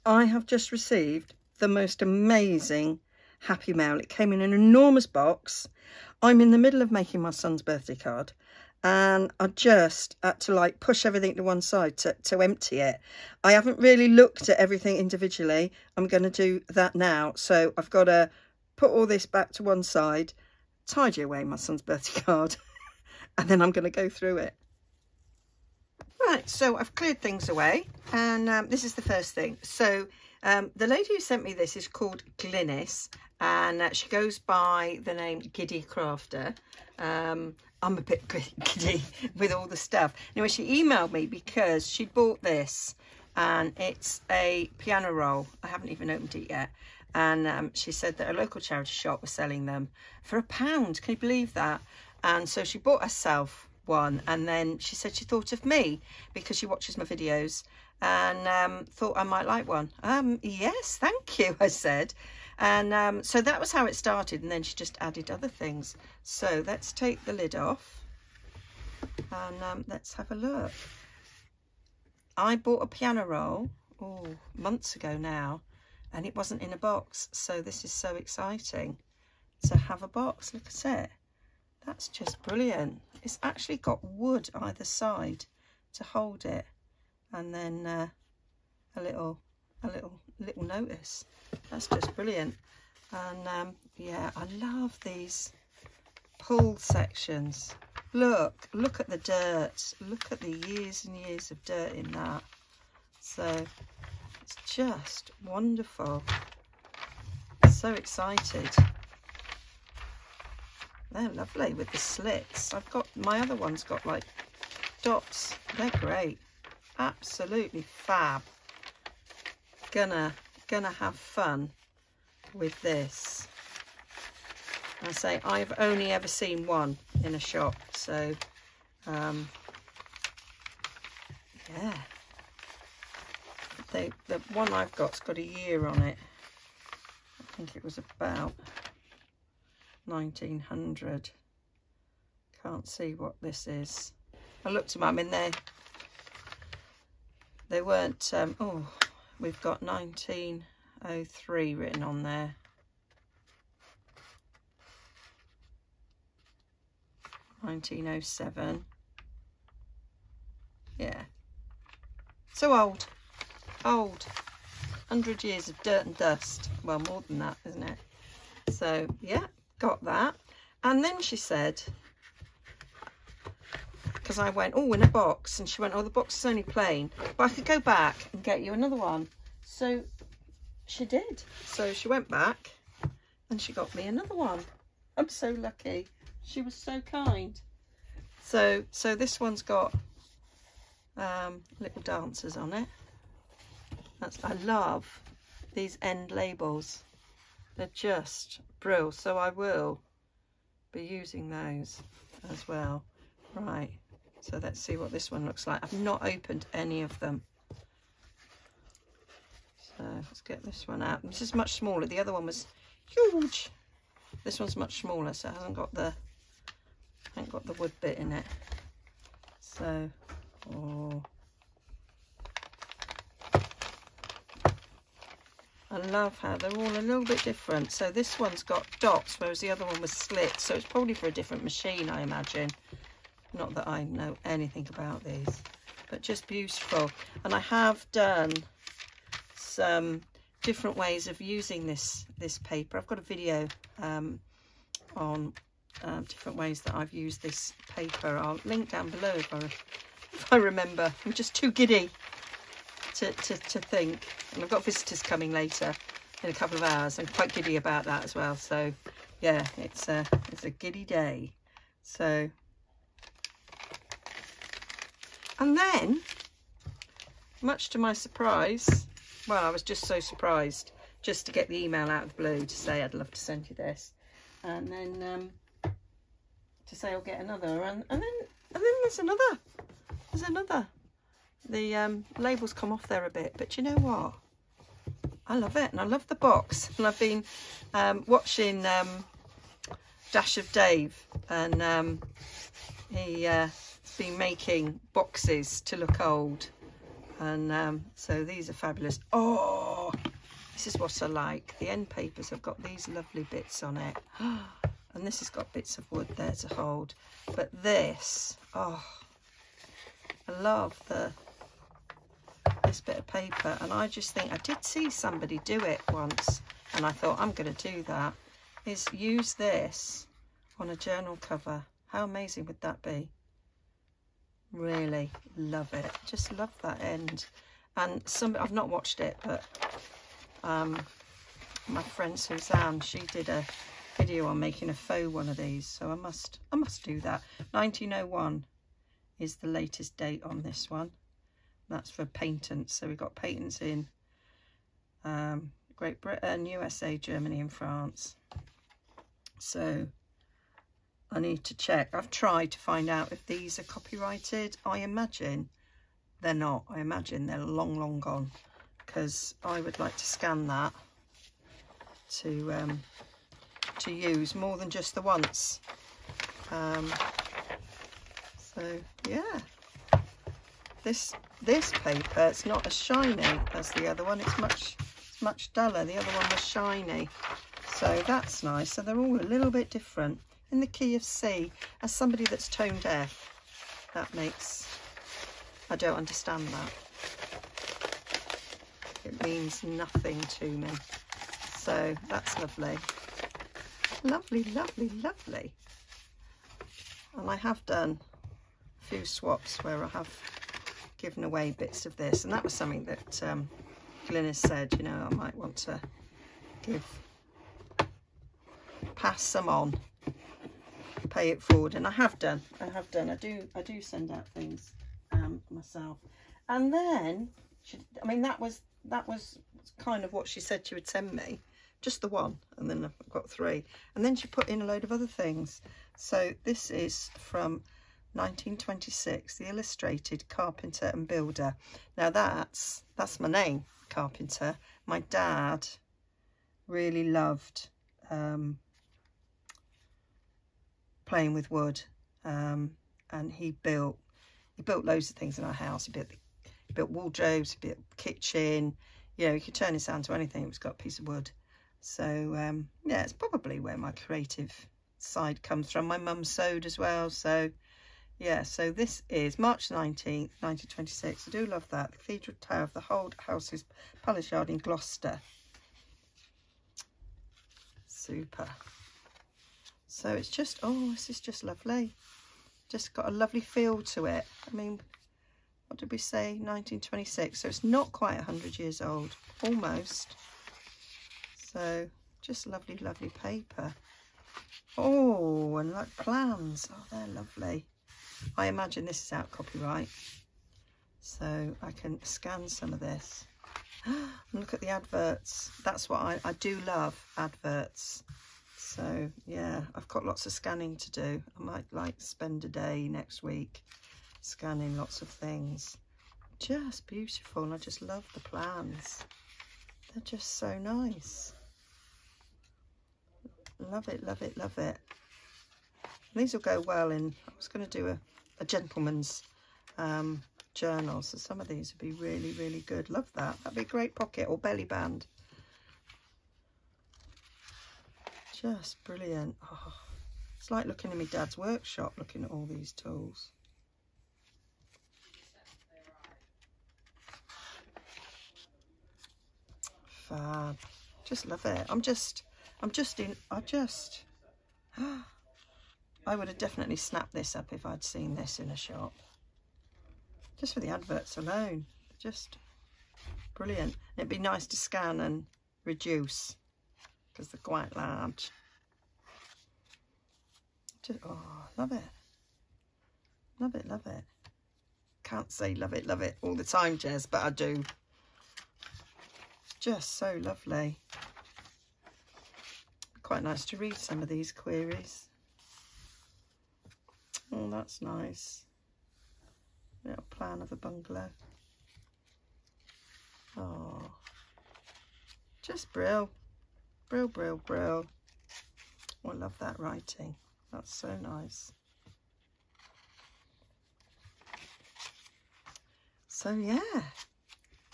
I have just received the most amazing happy mail. It came in an enormous box. I'm in the middle of making my son's birthday card, and I just had to like push everything to one side to empty it. I haven't really looked at everything individually. I'm going to do that now. So I've got to put all this back to one side, tidy away my son's birthday card, and then I'm going to go through it. Right, so I've cleared things away, and this is the first thing. So the lady who sent me this is called Glynis, and she goes by the name Giddy Crafter. I'm a bit giddy with all the stuff. Anyway, she emailed me because she bought this, and it's a piano roll. I haven't even opened it yet. And she said that a local charity shop was selling them for £1. Can you believe that? And so she bought herself one, and then she said she thought of me because she watches my videos, and thought I might like one. Yes, thank you, I said. And so that was how it started, and then she just added other things. So let's take the lid off, and let's have a look. I bought a piano roll months ago now, and it wasn't in a box, so this is so exciting to have a box. Look at it. That's just brilliant. It's actually got wood either side to hold it, and then a little notice. That's just brilliant. And yeah, I love these pull sections. Look at the dirt. Look at the years and years of dirt in that. So it's just wonderful. So excited. They're lovely with the slits. I've got my other one's got like dots. They're great. Absolutely fab. Gonna have fun with this. I say I've only ever seen one in a shop, so yeah. The one I've got's got a year on it. I think it was about 1900. Can't see what this is. I looked them up. I mean, they weren't oh, we've got 1903 written on there. 1907. Yeah, so old 100 years of dirt and dust. Well, more than that, isn't it? So yeah, got that. And then she said, because I went, oh, in a box, and she went, oh, the box is only plain, but I could go back and get you another one. So she did. So she went back and she got me another one. I'm so lucky. She was so kind. So this one's got little dancers on it. I love these end labels. They're just brilliant. So I will be using those as well. Right, so let's see what this one looks like. I've not opened any of them. So let's get this one out. This is much smaller. The other one was huge. This one's much smaller, so it hasn't got the wood bit in it. So, oh, I love how they're all a little bit different. So this one's got dots, whereas the other one was slit. So it's probably for a different machine, I imagine. Not that I know anything about these, but just beautiful. And I have done some different ways of using this paper. I've got a video on different ways that I've used this paper. I'll link down below if I remember. I'm just too giddy to think. And I've got visitors coming later in a couple of hours. I'm quite giddy about that as well. So yeah, it's a giddy day. So, and then, much to my surprise, well, I was just so surprised just to get the email out of the blue to say I'd love to send you this, and then to say I'll get another, and then there's another. The labels come off there a bit, but you know what? I love it, and I love the box. And I've been watching Dash of Dave, and he's been making boxes to look old, And so these are fabulous. Oh, this is what I like. The end papers have got these lovely bits on it. And this has got bits of wood there to hold. But this, oh, I love this bit of paper. And I just think, I did see somebody do it once, and I thought, I'm going to do that, is use this on a journal cover. How amazing would that be? Really love it. Just love that end. And I've not watched it, but my friend Suzanne, she did a video on making a faux one of these, so I must do that. 1901 is the latest date on this one. That's for patents. So we've got patents in Great Britain, USA, Germany and France. So I need to check. I've tried to find out if these are copyrighted. I imagine they're not. I imagine they're long, long gone, because I would like to scan that to use more than just the once. So yeah, this paper, it's not as shiny as the other one. It's much duller. The other one was shiny, so that's nice. So they're all a little bit different. In the key of C, as somebody that's tone deaf, that makes, I don't understand that. It means nothing to me. So that's lovely. Lovely, lovely, lovely. And I have done a few swaps where I have given away bits of this, and that was something that Glynis said, you know, I might want to pass some on, pay it forward, and I have done. I do send out things myself. And then I mean, that was kind of what she said she would send me, just the one, and then I've got 3, and then she put in a load of other things. So this is from 1926, the Illustrated Carpenter and Builder. Now that's my name, Carpenter. My dad really loved playing with wood, and he built loads of things in our house. He built wardrobes, he built kitchen, you know, you could turn his hand to anything. It was got a piece of wood. So yeah, it's probably where my creative side comes from. My mum sewed as well, so yeah. So this is March 19th 1926. I do love that. The Cathedral Tower of the Old Houses, Palace Yard in Gloucester. Super. So it's just, oh, this is just lovely. Just got a lovely feel to it. I mean, what did we say? 1926. So it's not quite 100 years old, almost. So just lovely, lovely paper. Oh, and like plans. Oh, they're lovely. I imagine this is out copyright, so I can scan some of this. And look at the adverts. That's what I do love, adverts. So yeah, I've got lots of scanning to do. I might like spend a day next week scanning lots of things. Just beautiful, and I just love the plans. They're just so nice. Love it, love it, love it. And these will go well in, I was going to do a gentleman's journal, so some of these would be really, really good. Love that. That'd be a great pocket or belly band. Just brilliant. Oh, it's like looking in my dad's workshop, looking at all these tools. Fab. Just love it. I would have definitely snapped this up if I'd seen this in a shop. Just for the adverts alone. Just brilliant. And it'd be nice to scan and reduce, because they're quite large. Just, oh, love it. Love it, love it. Can't say love it all the time, Jez, but I do. Just so lovely. Quite nice to read some of these queries. Oh, that's nice. Little plan of a bungalow. Oh, just brill. Brill, brill, brill. Oh, I love that writing. That's so nice. So yeah,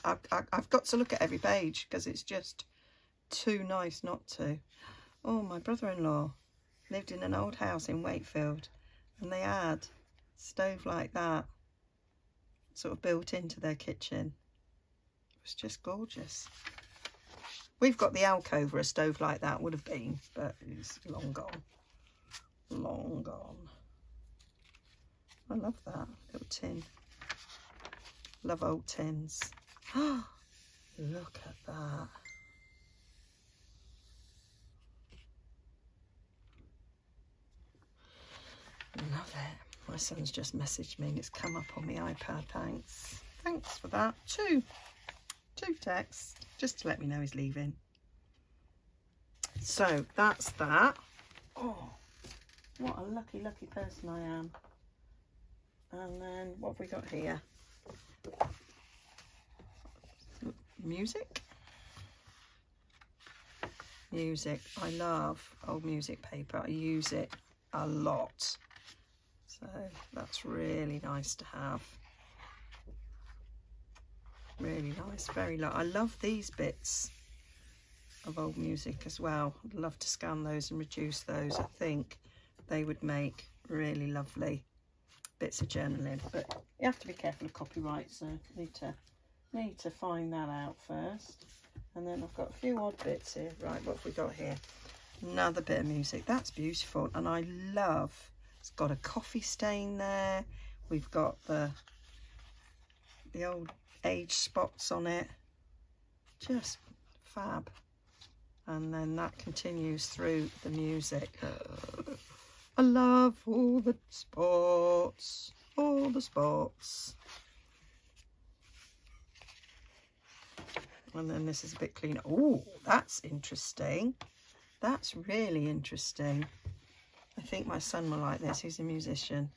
I've got to look at every page because it's just too nice not to. Oh, my brother-in-law lived in an old house in Wakefield, and they had a stove like that sort of built into their kitchen. It was just gorgeous. We've got the alcove where a stove like that would have been, but it's long gone. Long gone. I love that little tin. Love old tins. Look at that. Love it. My son's just messaged me and it's come up on my iPad. Thanks for that. Two texts just to let me know he's leaving. So that's that. Oh, what a lucky person I am. And then what have we got here? Music. I love old music paper. I use it a lot. So that's really nice to have. Really nice, very nice. I love these bits of old music as well. I'd love to scan those and reduce those. I think they would make really lovely bits of journaling, but you have to be careful of copyright, so need to find that out first. And then I've got a few odd bits here. Right, what have we got here? Another bit of music. That's beautiful, and I love, it's got a coffee stain there. We've got the old age spots on it. Just fab. And then that continues through the music. I love all the spots. All the spots. And then this is a bit cleaner. Oh, that's interesting. That's really interesting. I think my son will like this. He's a musician.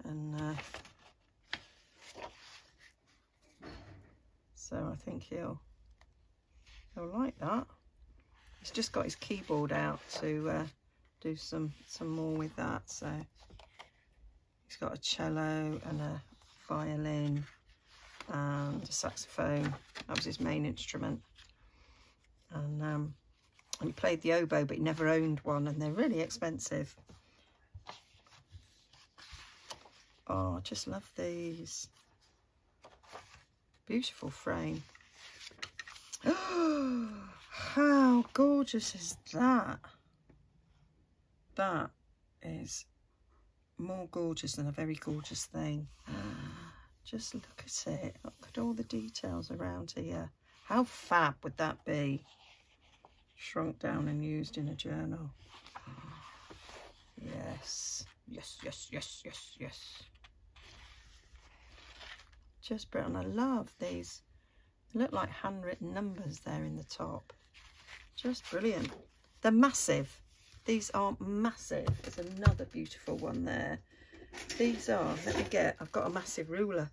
And so I think he'll like that. He's just got his keyboard out to do some more with that. So he's got a cello and a violin and a saxophone. That was his main instrument. And he played the oboe, but he never owned one, and they're really expensive. Oh, I just love these. Beautiful frame. Oh, how gorgeous is that? That is more gorgeous than a very gorgeous thing. Just look at it. Look at all the details around here. How fab would that be? Shrunk down and used in a journal. Yes. Yes, yes, yes, yes, yes. Just brilliant. I love these. They look like handwritten numbers there in the top. Just brilliant. They're massive. These are massive. There's another beautiful one there. These are, let me get, I've got a massive ruler.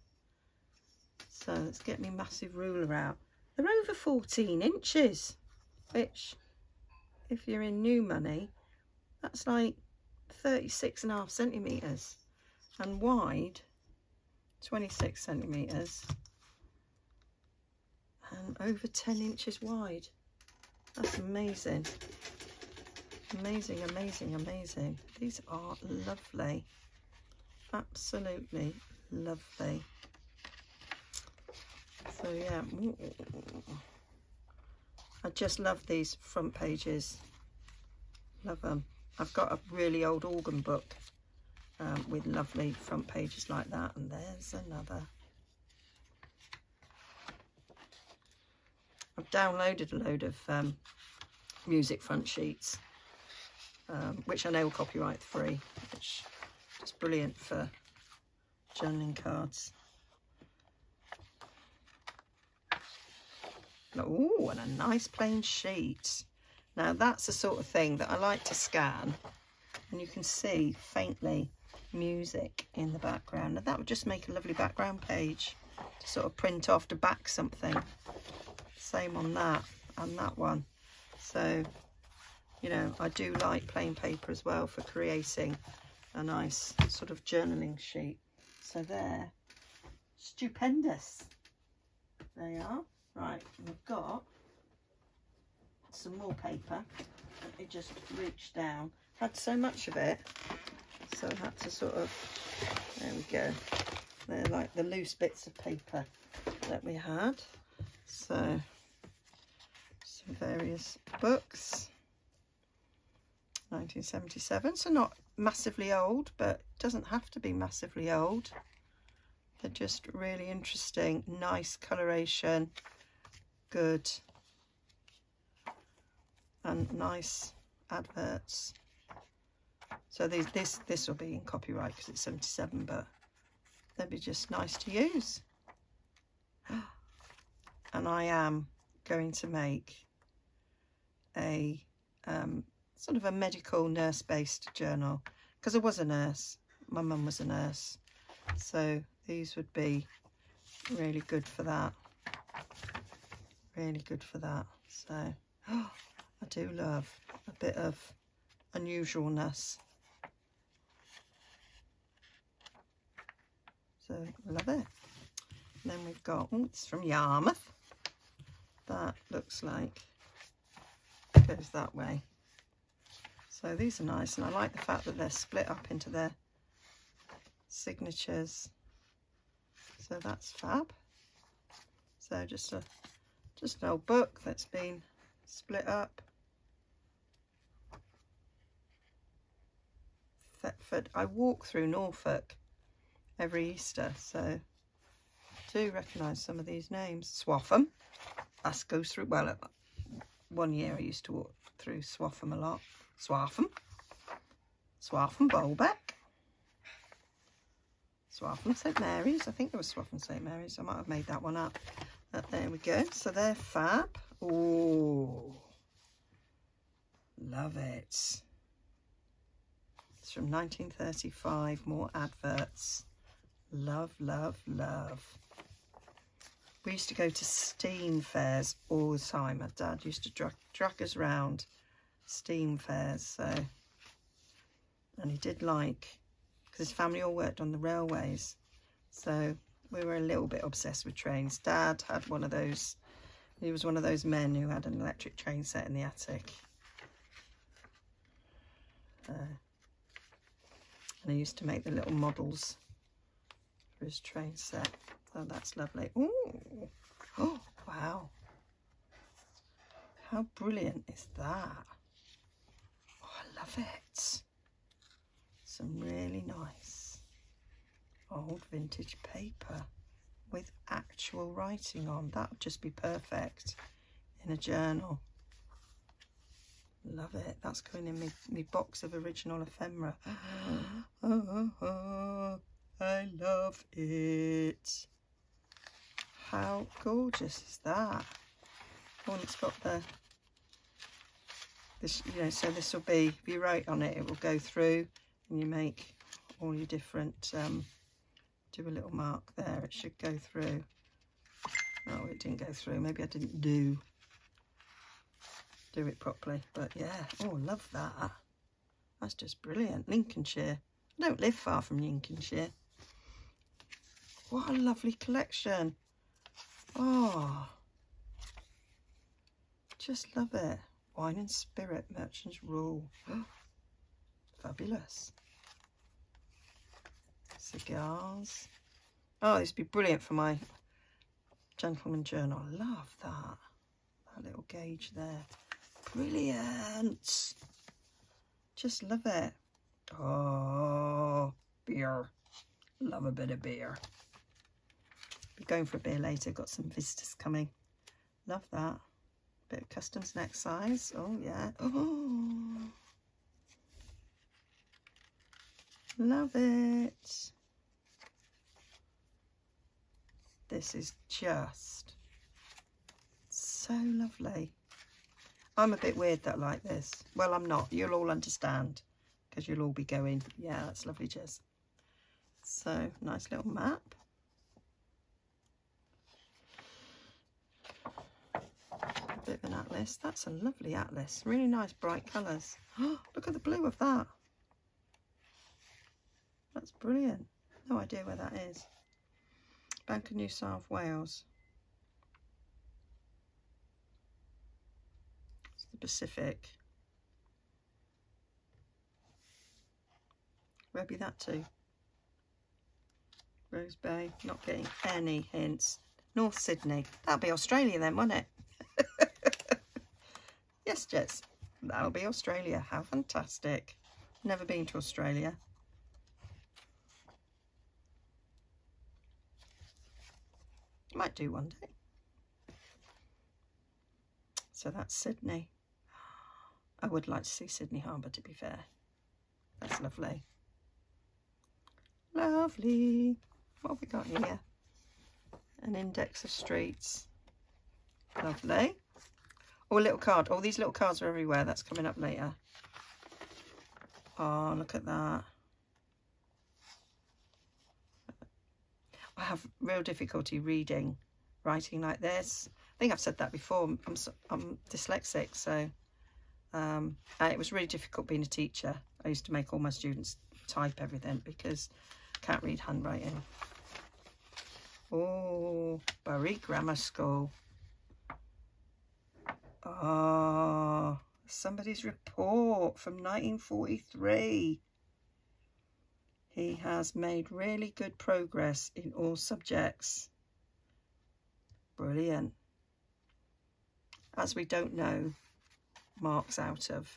So let's get my massive ruler out. They're over 14 inches, which, if you're in new money, that's like 36.5 centimetres. And wide, 26 centimetres. And over 10 inches wide. That's amazing. Amazing, amazing, amazing. These are lovely. Absolutely lovely. So yeah, I just love these front pages. Love them. I've got a really old organ book with lovely front pages like that. And there's another. I've downloaded a load of music front sheets, which I know are copyright free, which is brilliant for journaling cards. Oh, and a nice plain sheet. Now that's the sort of thing that I like to scan, and you can see faintly music in the background, and that would just make a lovely background page to sort of print off to back something. Same on that and that one. So, you know, I do like plain paper as well for creating a nice sort of journaling sheet. So they're stupendous. They are. Right, we've got some more paper. Let me just reach down. Had so much of it, so I had to sort of, there we go. They're like the loose bits of paper that we had. So some various books. 1977, so not massively old, but it doesn't have to be massively old. They're just really interesting, nice coloration, good, and nice adverts. So this will be in copyright because it's 77, but they'd be just nice to use. And I am going to make a sort of a medical nurse-based journal, because I was a nurse. My mum was a nurse, so these would be really good for that. Really good for that. So I do love a bit of unusualness. So love it. And then we've got, oh, it's from Yarmouth. That looks like it goes that way. So these are nice, and I like the fact that they're split up into their signatures. So that's fab. So just an old book that's been split up. Thetford. I walk through Norfolk every Easter, so I do recognise some of these names. Swaffham. That goes through, well, one year I used to walk through Swaffham a lot. Swaffham Bolbeck, Swaffham St Mary's. I think there was Swaffham St Mary's. I might have made that one up. But there we go. So they're fab. Oh, love it. It's from 1935. More adverts. Love, love, love. We used to go to steam fairs all the time. My dad used to drag us round steam fairs, so, and he did like, because his family all worked on the railways, so we were a little bit obsessed with trains. Dad had one of those, he was one of those men who had an electric train set in the attic, and he used to make the little models for his train set. So that's lovely. Ooh. Oh wow, how brilliant is that? I love it. Some really nice old vintage paper with actual writing on. That would just be perfect in a journal. Love it. That's going in my box of original ephemera. I love it. How gorgeous is that? Oh, and it's got this, you know, so this will be, if you write on it, it will go through, and you make all your different, do a little mark there, it should go through. Oh, it didn't go through, maybe I didn't do it properly, but yeah, oh, love that. That's just brilliant. Lincolnshire. I don't live far from Lincolnshire. What a lovely collection. Oh, just love it. Wine and Spirit, Merchant's Rule. Fabulous. Cigars. Oh, this would be brilliant for my gentleman journal. I love that. That little gauge there. Brilliant. Just love it. Oh, beer. Love a bit of beer. Be going for a beer later. Got some visitors coming. Love that. Bit of customs next size. Oh yeah. Oh, love it. This is just so lovely. I'm a bit weird that like this. Well, I'm not. You'll all understand because you'll all be going, yeah, that's lovely, Jess. So nice little map. Bit of an atlas. That's a lovely atlas. Really nice bright colours. Oh, look at the blue of that. That's brilliant. No idea where that is. Bank of New South Wales. It's the Pacific. Where be that to? Rose Bay. Not getting any hints. North Sydney. That'll be Australia then, won't it? Yes, Jess. That'll be Australia. How fantastic. Never been to Australia. Might do one day. So that's Sydney. I would like to see Sydney Harbour, to be fair. That's lovely. Lovely. What have we got here? An index of streets. Lovely. Oh, a little card. Oh, these little cards are everywhere. That's coming up later. Oh, look at that. I have real difficulty writing like this. I think I've said that before. I'm dyslexic, so and it was really difficult being a teacher. I used to make all my students type everything because I can't read handwriting. Oh, Bury Grammar School. Oh, somebody's report from 1943. He has made really good progress in all subjects. Brilliant. As we don't know, marks out of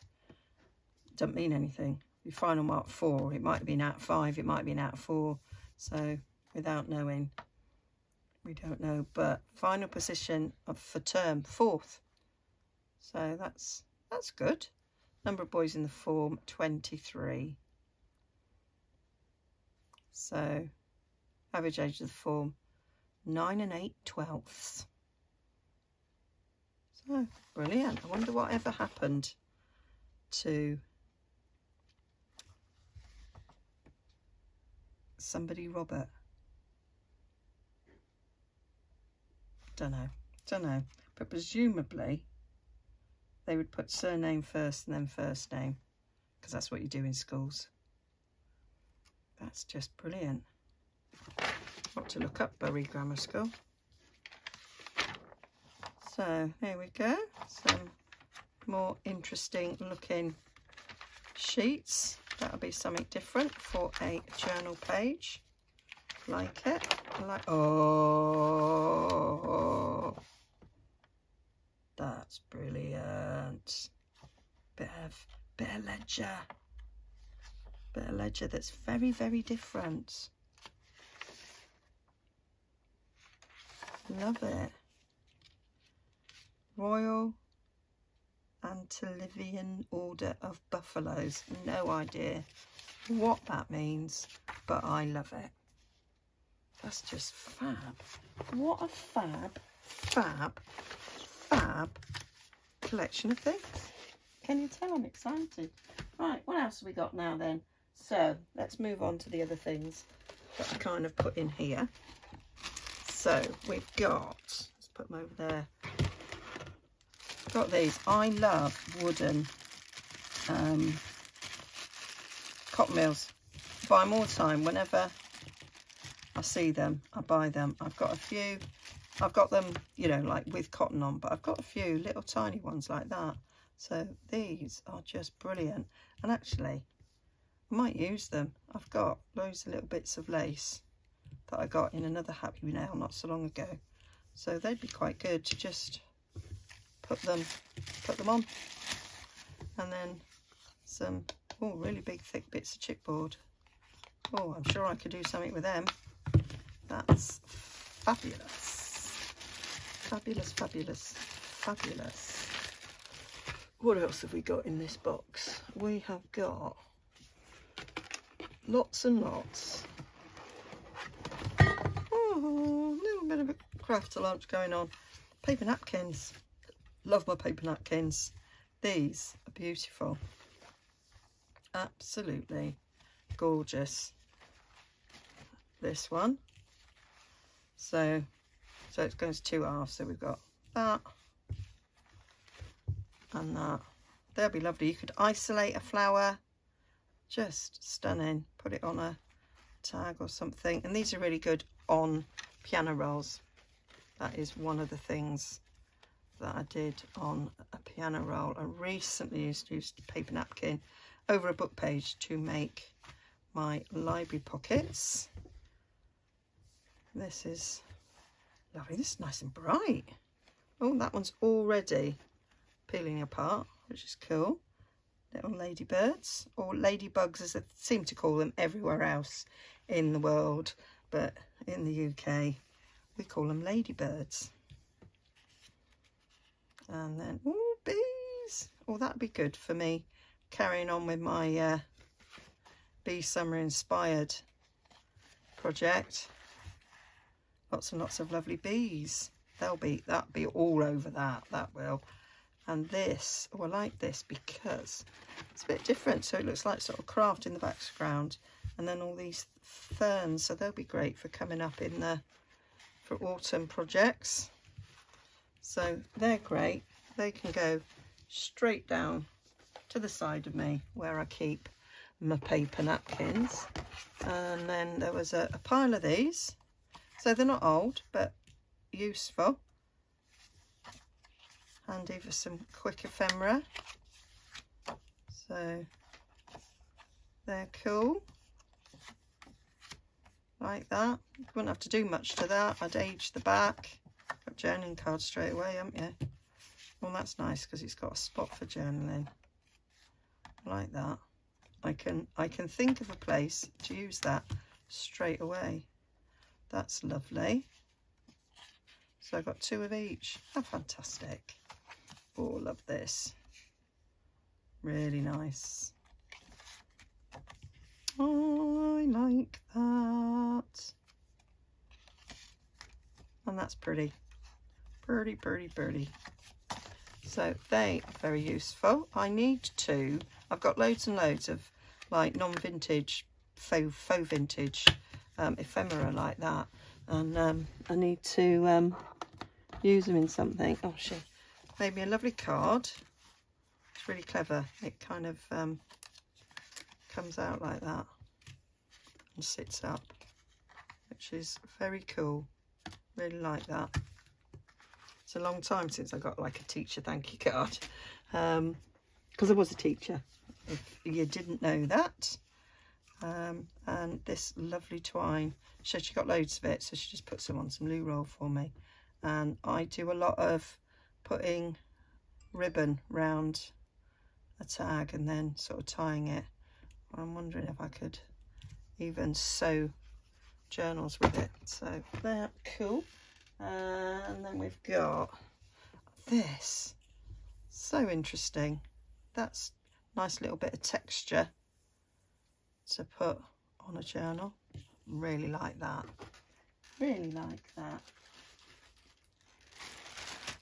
don't mean anything. Your final mark 4, it might have been out of 5, it might have been out of 4. So without knowing, we don't know. But final position for term 4th. So that's good. Number of boys in the form 23. So average age of the form 9 and 8/12. So brilliant. I wonder what ever happened to somebody Robert. Don't know. But presumably they would put surname first and then first name, because that's what you do in schools. That's just brilliant. Got to look up Bury Grammar School. So here we go. Some more interesting looking sheets. That'll be something different for a journal page. Like it. Like, oh, that's brilliant. Bit of ledger. Bit of ledger that's very, very different. Love it. Royal Antillean Order of Buffaloes. No idea what that means, but I love it. That's just fab. What a fab collection of things. Can you tell I'm excited? Right, what else have we got now then? So let's move on to the other things that I kind of put in here. So we've got, let's put them over there. Got these. I love wooden cotton mills. Buy them all the time. Whenever I see them, I buy them. I've got a few. I've got them, you know, like with cotton on, but I've got a few little tiny ones like that. So these are just brilliant. And actually, I might use them. I've got loads of little bits of lace that I got in another Happy Nail not so long ago. So they'd be quite good to just put them on. And then some, oh, really big thick bits of chipboard. Oh, I'm sure I could do something with them. That's fabulous. Fabulous, fabulous, fabulous. What else have we got in this box? We have got lots and lots. Oh, a little bit of a craft to lunch going on. Paper napkins. Love my paper napkins. These are beautiful. Absolutely gorgeous. This one. So it goes 2 halves. So we've got that and that. They'll be lovely. You could isolate a flower. Just stunning. Put it on a tag or something. And these are really good on piano rolls. That is one of the things that I did on a piano roll. I recently used a paper napkin over a book page to make my library pockets. This is lovely. This is nice and bright. Oh, that one's already peeling apart, which is cool. Little ladybirds, or ladybugs as they seem to call them everywhere else in the world, but in the UK we call them ladybirds. And then, oh, bees. Oh, that'd be good for me carrying on with my bee summer inspired project. Lots and lots of lovely bees. That'll be all over that will. And this, oh, I like this because it's a bit different. So it looks like sort of craft in the background, and then all these ferns. So they'll be great for coming up in for autumn projects. So they're great. They can go straight down to the side of me where I keep my paper napkins. And then there was a pile of these. So they're not old, but useful. Handy for some quick ephemera. So they're cool. Like that. You wouldn't have to do much to that. I'd age the back. Got journaling cards straight away, haven't you? Well, that's nice because it's got a spot for journaling. Like that. I can think of a place to use that straight away. That's lovely. So I've got 2 of each. How fantastic. Oh, love this. Really nice. Oh, I like that. And that's pretty. Pretty, pretty, pretty. So they are very useful. I need to, I've got loads and loads of like non-vintage, faux vintage ephemera like that. And I need to use them in something. Oh, she made me a lovely card. It's really clever. It kind of comes out like that and sits up, which is very cool. Really like that. It's a long time since I got like a teacher thank you card, because I was a teacher, if you didn't know that. And this lovely twine, so she got loads of it, so she just put some on some loo roll for me. And I do a lot of putting ribbon round a tag and then sort of tying it. I'm wondering if I could even sew journals with it. So they're cool. And then we've got this. So interesting. That's a nice little bit of texture to put on a journal. Really like that. Really like that.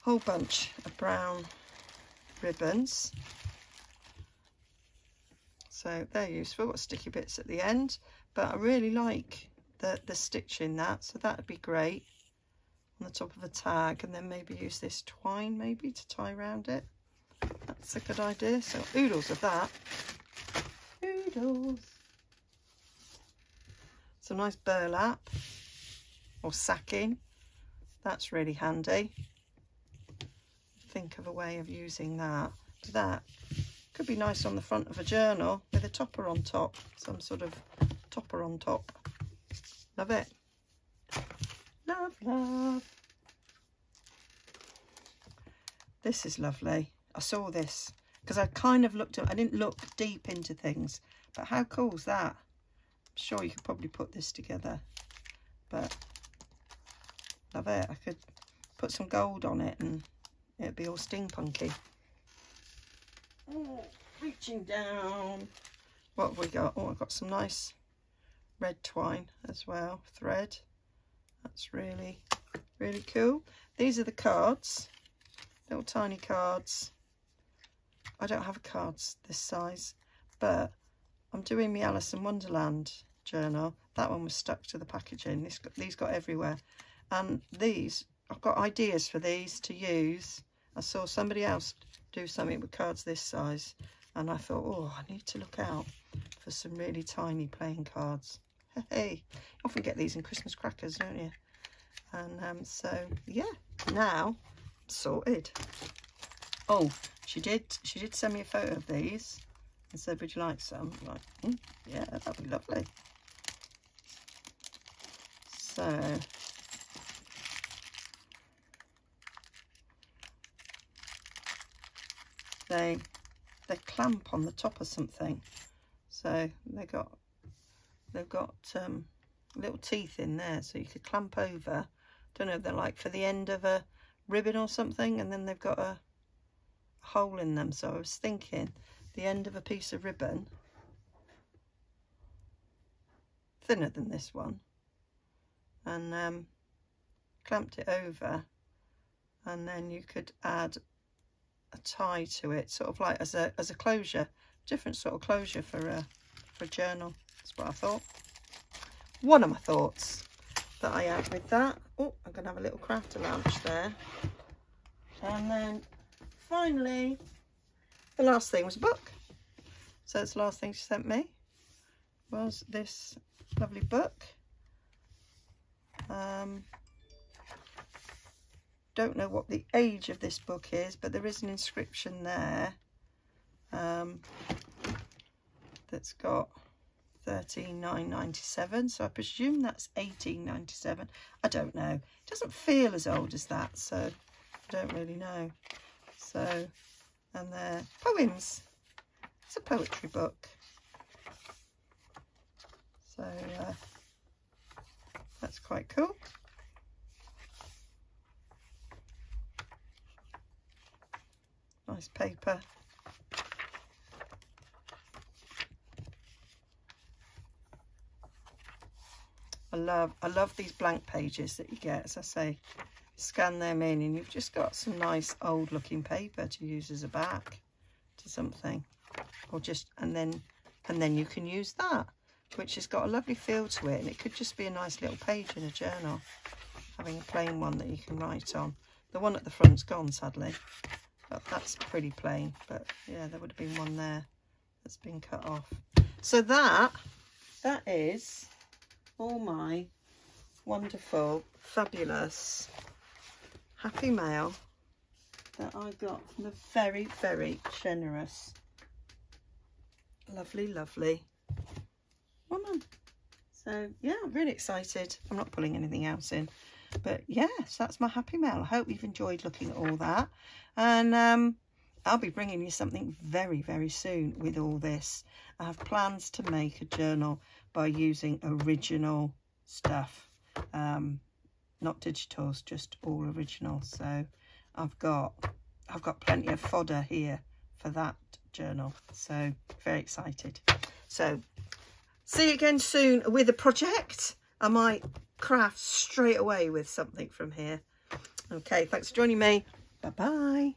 Whole bunch of brown ribbons. So they're useful. Got sticky bits at the end, but I really like the stitch in that, so that would be great on the top of a tag. And then maybe use this twine maybe to tie around it. That's a good idea. So oodles of that. Oodles. Some nice burlap or sacking. That's really handy. Think of a way of using that. That could be nice on the front of a journal with a topper on top, some sort of topper on top. Love it. Love, love. This is lovely. I saw this because I kind of looked at, I didn't look deep into things, but how cool is that? I'm sure you could probably put this together, but love it. I could put some gold on it and it'd be all steampunky. Oh, reaching down. What have we got? Oh, I've got some nice red twine as well, thread. That's really, really cool. These are the cards, little tiny cards. I don't have cards this size, but I'm doing my Alice in Wonderland journal. That one was stuck to the packaging. These got everywhere. And these, I've got ideas for these to use. I saw somebody else do something with cards this size, and I thought, oh, I need to look out for some really tiny playing cards. Hey, you often get these in Christmas crackers, don't you? And so yeah, now sorted. Oh, she did send me a photo of these and said, would you like some? I'm like, yeah, that'd be lovely. So they clamp on the top of something, so they've got little teeth in there, so you could clamp over. Don't know if they're like for the end of a ribbon or something, and then they've got a hole in them. So I was thinking the end of a piece of ribbon, thinner than this one, and clamped it over, and then you could add a tie to it, sort of like as a closure, different sort of closure for a journal. That's what I thought. One of my thoughts that I had with that. Oh, I'm gonna have a little crafter lunch there. And then finally, the last thing was a book. So that's the last thing she sent me, was this lovely book. Don't know what the age of this book is, but there is an inscription there that's got 13,997, so I presume that's 1897. I don't know. It doesn't feel as old as that, so I don't really know. So, and they're poems. It's a poetry book. So that's quite cool. Nice paper. I love these blank pages that you get. As I say, scan them in and you've just got some nice old looking paper to use as a back to something, or just and then you can use that, which has got a lovely feel to it, and it could just be a nice little page in a journal, having a plain one that you can write on. The one at the front's gone, sadly, but that's pretty plain. But yeah, there would have been one there that's been cut off. So that is all my wonderful, fabulous happy mail that I got from a very, very generous, lovely, lovely woman. So yeah, I'm really excited. I'm not pulling anything else in, but yes, that's my happy mail. I hope you've enjoyed looking at all that, and I'll be bringing you something very, very soon with all this. I have plans to make a journal by using original stuff, not digitals, just all original. So I've got plenty of fodder here for that journal, so very excited. So see you again soon with a project. I might craft straight away with something from here. Okay, thanks for joining me. Bye bye.